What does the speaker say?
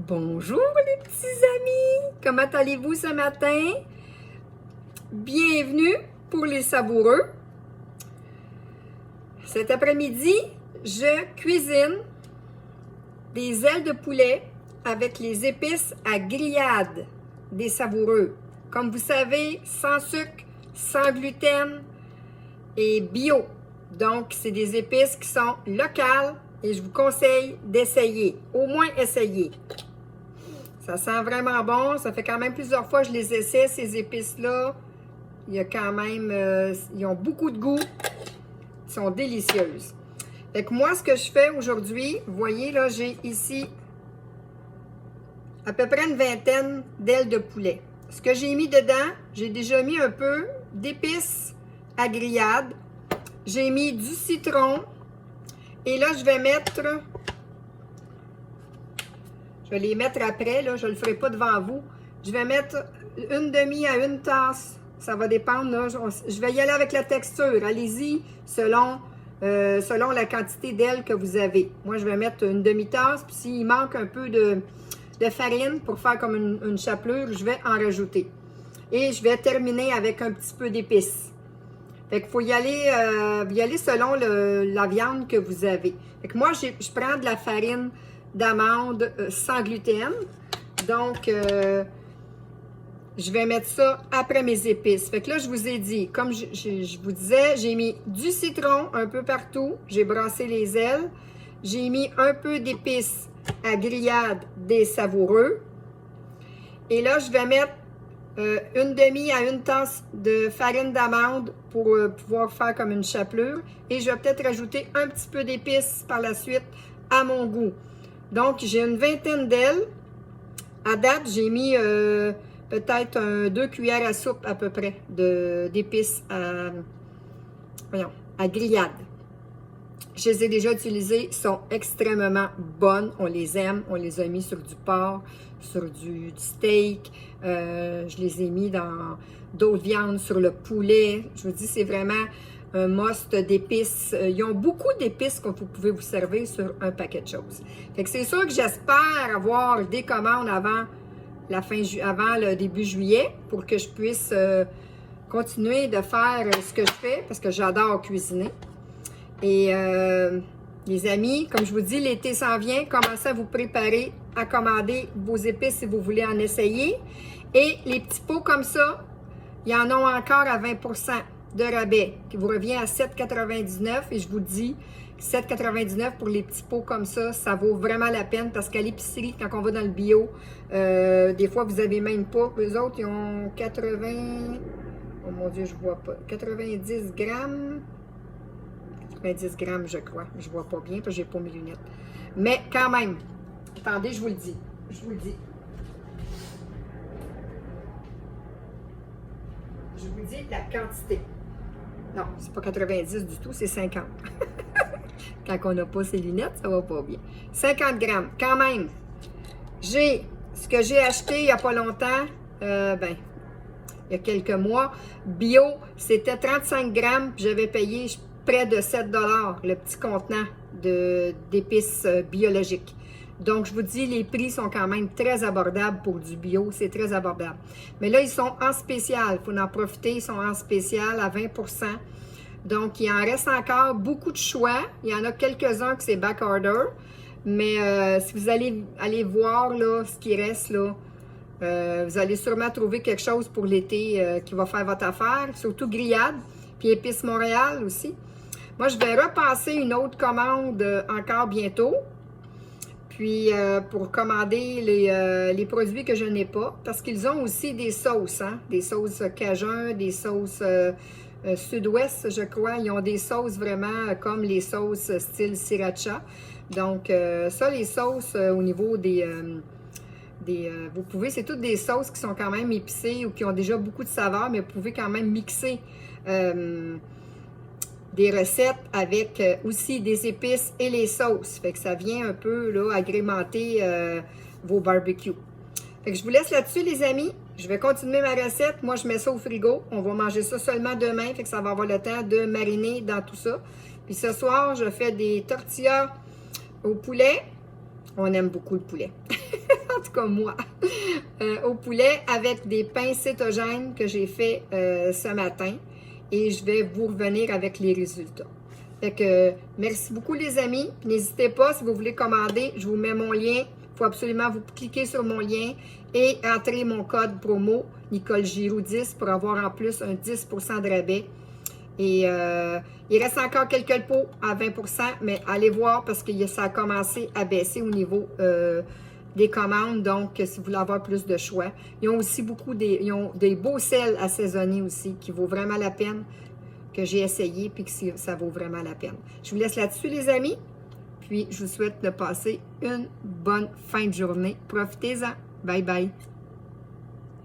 Bonjour les petits amis, comment allez-vous ce matin? Bienvenue pour les savoureux. Cet après-midi, je cuisine des ailes de poulet avec les épices à grillade des savoureux. Comme vous savez, sans sucre, sans gluten et bio. Donc, c'est des épices qui sont locales et je vous conseille d'essayer, au moins essayer. Ça sent vraiment bon, ça fait quand même plusieurs fois que je les essaie, ces épices-là. Il y a quand même, ils ont beaucoup de goût, ils sont délicieuses. Fait que moi, ce que je fais aujourd'hui, vous voyez là, j'ai ici à peu près une vingtaine d'ailes de poulet. Ce que j'ai mis dedans, j'ai déjà mis un peu d'épices à grillade. J'ai mis du citron. Et là, je vais mettre... Je vais les mettre après, là, je ne le ferai pas devant vous. Je vais mettre une demi à une tasse. Ça va dépendre, là. Je vais y aller avec la texture. Allez-y selon la quantité d'ailes que vous avez. Moi, je vais mettre une demi-tasse. Puis s'il manque un peu de farine pour faire comme une chapelure, je vais en rajouter. Et je vais terminer avec un petit peu d'épices. Fait qu'il faut y aller selon la viande que vous avez. Fait que moi, je prends de la farine d'amande sans gluten. Donc, je vais mettre ça après mes épices. Fait que là, je vous ai dit, comme je vous disais, j'ai mis du citron un peu partout. J'ai brassé les ailes. J'ai mis un peu d'épices à grillade des savoureux. Et là, je vais mettre une demi à une tasse de farine d'amande pour pouvoir faire comme une chapelure. Et je vais peut-être rajouter un petit peu d'épices par la suite à mon goût. Donc, j'ai une vingtaine d'ailes. À date, j'ai mis peut-être 2 cuillères à soupe à peu près d'épices à grillade. Je les ai déjà utilisées, sont extrêmement bonnes. On les aime, on les a mis sur du porc, sur du steak. Je les ai mis dans d'autres viandes, sur le poulet. Je vous dis, c'est vraiment un must d'épices. Ils ont beaucoup d'épices que vous pouvez vous servir sur un paquet de choses. Fait que c'est sûr que j'espère avoir des commandes avant le début juillet pour que je puisse continuer de faire ce que je fais parce que j'adore cuisiner. Et les amis, comme je vous dis, l'été s'en vient. Commencez à vous préparer à commander vos épices si vous voulez en essayer. Et les petits pots comme ça, il y en a encore à 20% de rabais qui vous revient à 7,99 et je vous dis 7,99 pour les petits pots comme ça vaut vraiment la peine parce qu'à l'épicerie, quand on va dans le bio, des fois vous avez même pas, eux autres ils ont 80, oh mon Dieu je vois pas, 90 grammes, 90 grammes je crois, je vois pas bien parce que j'ai pas mes lunettes, mais quand même, attendez je vous le dis, je vous dis la quantité. Non, c'est pas 90 du tout, c'est 50. Quand on n'a pas ses lunettes, ça va pas bien. 50 grammes, quand même. J'ai ce que j'ai acheté il n'y a pas longtemps, il y a quelques mois. Bio, c'était 35 grammes, puis j'avais payé près de 7 $ le petit contenant d'épices biologiques. Donc, je vous dis, les prix sont quand même très abordables pour du bio. C'est très abordable. Mais là, ils sont en spécial. Il faut en profiter. Ils sont en spécial à 20%. Donc, il en reste encore beaucoup de choix. Il y en a quelques-uns que c'est back order. Mais si vous allez voir là, ce qui reste, là, vous allez sûrement trouver quelque chose pour l'été qui va faire votre affaire. Surtout grillade. Puis épices Montréal aussi. Moi, je vais repasser une autre commande encore bientôt. Puis, pour commander les produits que je n'ai pas, parce qu'ils ont aussi des sauces, hein? Des sauces cajun, des sauces sud-ouest, je crois. Ils ont des sauces vraiment comme les sauces style sriracha. Donc, ça, les sauces au niveau vous pouvez, c'est toutes des sauces qui sont quand même épicées ou qui ont déjà beaucoup de saveur, mais vous pouvez quand même mixer des recettes avec aussi des épices et les sauces. Fait que ça vient un peu là, agrémenter vos barbecues. Fait que je vous laisse là-dessus, les amis. Je vais continuer ma recette. Moi, je mets ça au frigo. On va manger ça seulement demain. Fait que ça va avoir le temps de mariner dans tout ça. Puis ce soir, je fais des tortillas au poulet. On aime beaucoup le poulet. en tout cas moi, au poulet avec des pains cétogènes que j'ai fait ce matin. Et je vais vous revenir avec les résultats. Fait que merci beaucoup les amis. N'hésitez pas si vous voulez commander, je vous mets mon lien. Il faut absolument vous cliquer sur mon lien et entrer mon code promo Nicole Giroux 10 pour avoir en plus un 10% de rabais. Et il reste encore quelques pots à 20%, mais allez voir parce que ça a commencé à baisser au niveau des commandes. Donc, si vous voulez avoir plus de choix. Ils ont aussi ils ont des beaux sels assaisonnés aussi qui vaut vraiment la peine, que j'ai essayé puis que ça vaut vraiment la peine. Je vous laisse là-dessus les amis. Puis, je vous souhaite de passer une bonne fin de journée. Profitez-en. Bye bye.